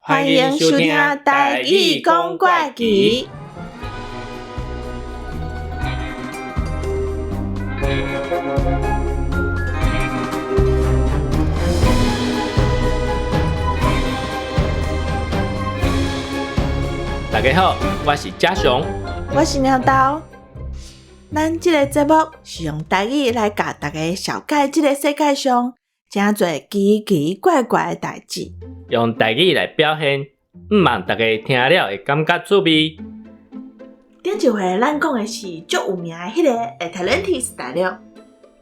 欢迎收听台语讲怪奇。大家好，我是嘉雄，我是鸟豆。咱这个节目是用台语来教大家了解这个世界上真多奇奇怪怪的代志，用台语来表现，毋望大家听了会感觉趣味。顶一回咱讲的是足有名的迄个 Atlantis 大陆，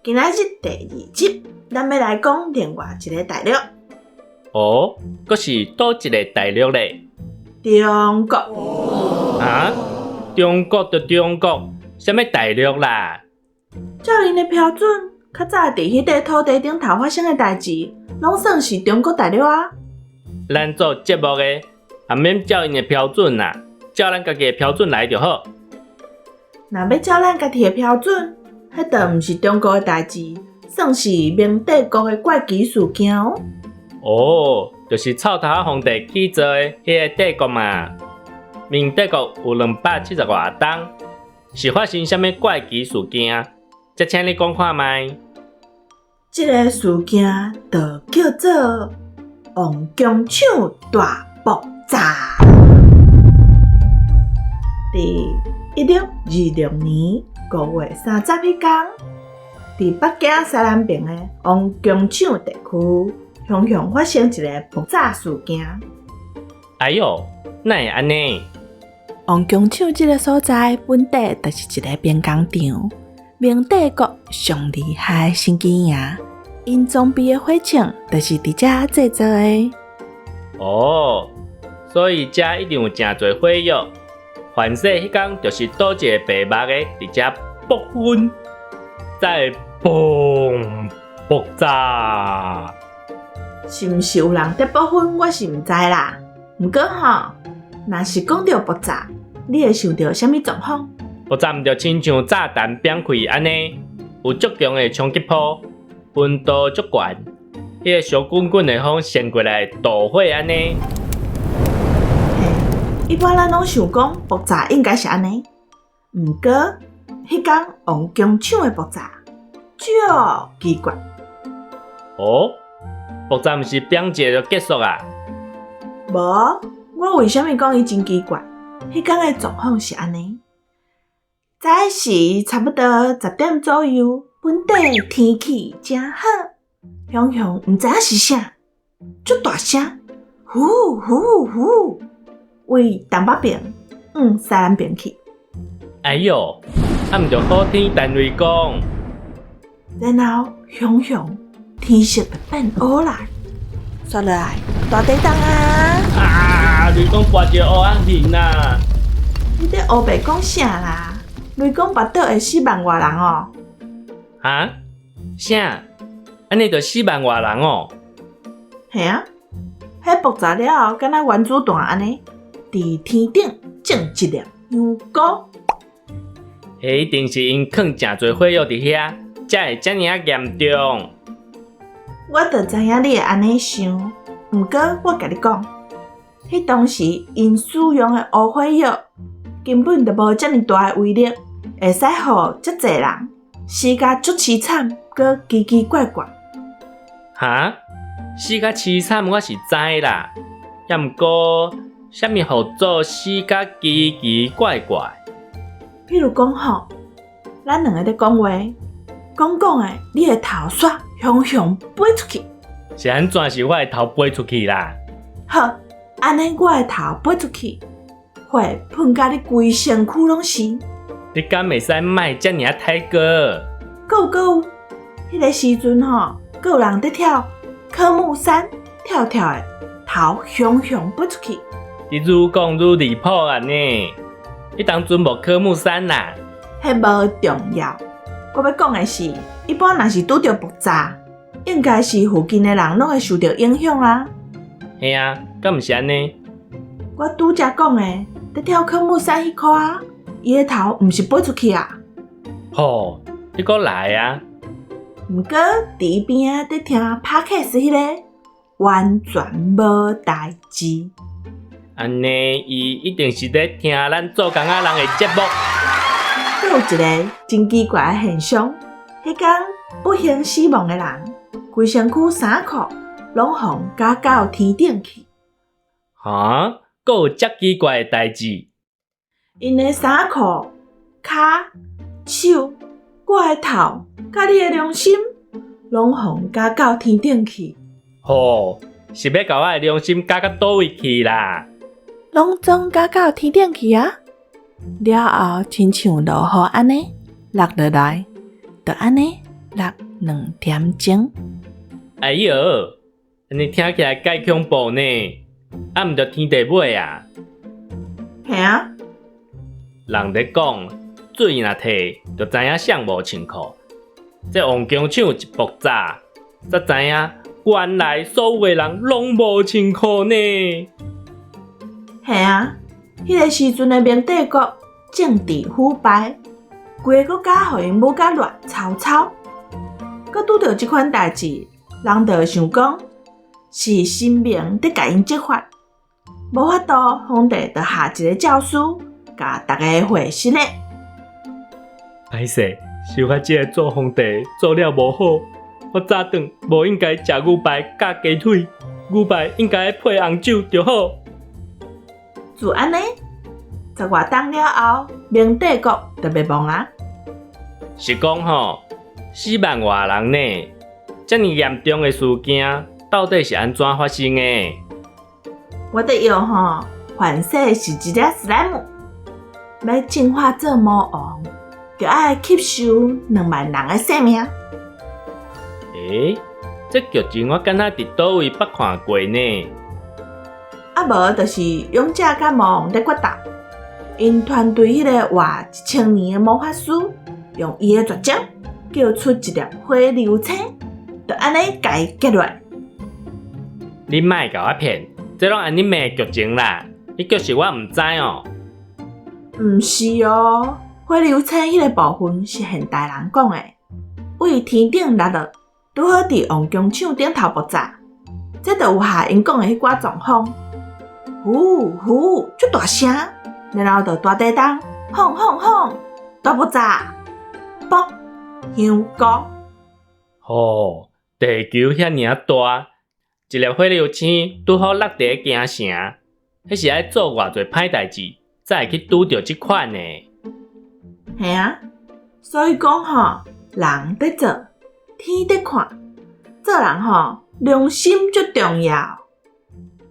今仔日第2集，咱要来讲另外一个大陆。哦，佫是倒一个大陆咧？中国。啊？中国就中国，啥物大陆啦？照因的标准，较早伫迄块土地顶头发生的代志，拢算是中国大陆啊。咱做节目的，也免照因的标准啦，照咱家己的标准来就好。若要照咱家己的标准，迄就毋是中国的代志，算是明帝国的怪奇事件哦。哦，就是臭头仔皇帝起做的迄个帝国嘛。明帝国有270外冬，是发生啥物怪奇事件？则请你讲看卖。这个事件就叫做王工厂大爆炸。伫1626年5月30日天，伫北京西南边的王工厂地区，常常发生一个爆炸事件。哎哟，哪会安尼？王工厂这个所在本地就是一个兵工厂，明帝国上厉害的神机营，因装备的火枪就是伫遮制作的。哦，所以遮一定有真侪火药。凡说迄天就是倒一个白目的伫遮爆昏，再嘣爆炸。是毋是有人在爆昏，我是毋知啦。毋过吼，若是讲到爆炸，你会想到啥物状况？爆炸毋就亲像炸弹扁开安尼，有足强的冲击波，温度足悬，迄个烧滚滚的风扇过来导火安尼。一般咱拢想讲爆炸应该是安尼，毋过迄天王工厂的爆炸足奇怪。哦，爆炸毋是扁一下就结束啊？无，我为虾米讲伊真奇怪？迄天的状况是安尼，早时差不多10点左右，本地天气真好，雄雄毋知影是啥，足大声，呼呼呼，为东北边往西南边去。哎哟，毋就好天单位讲。然后雄雄天色就变乌来，刷落来大地震啊！啊！雷公跋一个乌仔面啊！你在黑白讲啥啦？雷公跋倒会4万外人哦。哈？啥？安尼就4万外人哦？系啊，迄爆炸了后，敢若原子弹安尼，伫天顶种一粒香菇。迄一定是因放真侪火药伫遐，才会遮尔啊严重。我就知影你会安尼想，毋过我甲你讲，迄当时因使用的乌火药根本就无遮尔大的威力，会使互遮侪人死甲足凄惨，佮奇奇怪怪。哈？死甲凄惨我是知啦，也毋过啥物互做死甲奇奇怪怪？譬如讲吼，咱两个在讲话，讲的你的头刷雄雄飞出去。是安怎是我的头飞出去啦？好，安尼我的头飞出去，火喷甲你规身躯拢是。你敢袂使卖遮尔啊太过？还有，迄个时阵吼，还有人在跳科目三，跳的头雄雄飞出去。你愈讲愈离谱啊呢！你当阵无科目3啦？迄无重要，我要讲的是，一般若是拄着爆炸，应该是附近的人拢会受到影响啊。嘿啊，敢毋是安尼？我拄则讲的，在跳科目3迄块啊，伊的头毋是飞出去啊。吼，你搁来啊！毋过伫伊边仔在听 Podcast 迄个完全无代志。安尼伊一定是咧听咱做工仔人的节目。还有一个真奇怪的现象，迄天不幸死亡的人，规身躯衫裤拢互夹到天顶去。哈，阁有遮奇怪的代志？因的衫裤、骹、手、我的头，甲你的良心，拢互夹到天顶去。吼，是要甲我的良心夹到倒位去啦？拢总夹到天顶去啊！了后，亲像落雨安尼落落来，就安尼落2点钟。哎哟，安尼听起来介恐怖呢！啊，毋着天地尾啊！嘿啊！人咧讲，水若摕，就知影谁无穿裤。这王强抢一爆炸，才知影原来所有的人拢无穿裤呢。嘿啊！迄个时阵的明帝国政治腐败，规个国家互因母甲乱糟糟。佮拄着即款代志，人就想讲是神明伫甲因执法，无法度，皇帝就下一个诏书，甲大家会失咧。歹势，想甲即个做皇帝做了无好，我早顿无应该食牛排甲鸡腿，牛排应该配红酒就好。就安尼，10外冬了后，明帝国就灭亡啊！是讲吼，4万外人呢，遮尔严重的事件，到底是安怎发生的？我的药吼，反正是一粒史莱姆，要进化做魔王，就爱吸收2万人的性命。这剧情我敢若伫倒位捌看过呢？啊无，就是勇者甲魔王咧决斗，因团队迄个活1000年的魔法师，用伊的绝招，叫出一粒火流星，就安尼甲伊结落。你莫甲我骗，这拢安尼的剧情啦，迄剧是我毋知哦。毋是哦，火流星迄个部分是现代人讲的，为天顶落落，拄好伫王强抢顶头爆炸，这就有下因讲的迄寡状况。呼呼，足大声，然后就大地动，轰轰轰，大爆炸，爆，香菇。吼，地球遐尔大，一粒火流星拄好落伫京城，迄是爱做偌侪歹代志，才会去拄着即款呢？嘿啊，所以讲吼，人在做，天在看，做人吼，良心最重要。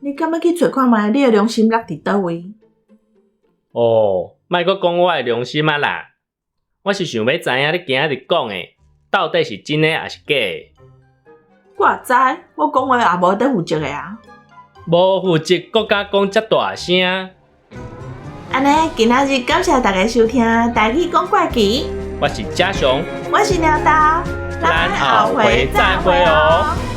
你敢要去找看觅你的良心落伫倒位？哦，莫阁讲我的良心啊啦！我是想要知影你今日讲的到底是真的还是假的？我知，我讲话也无得负责的啊。无负责，国家讲遮大声。安尼，今仔日感谢大家收听《台语讲怪奇》，我是嘉雄，我是鸟刀，咱后回再会哦。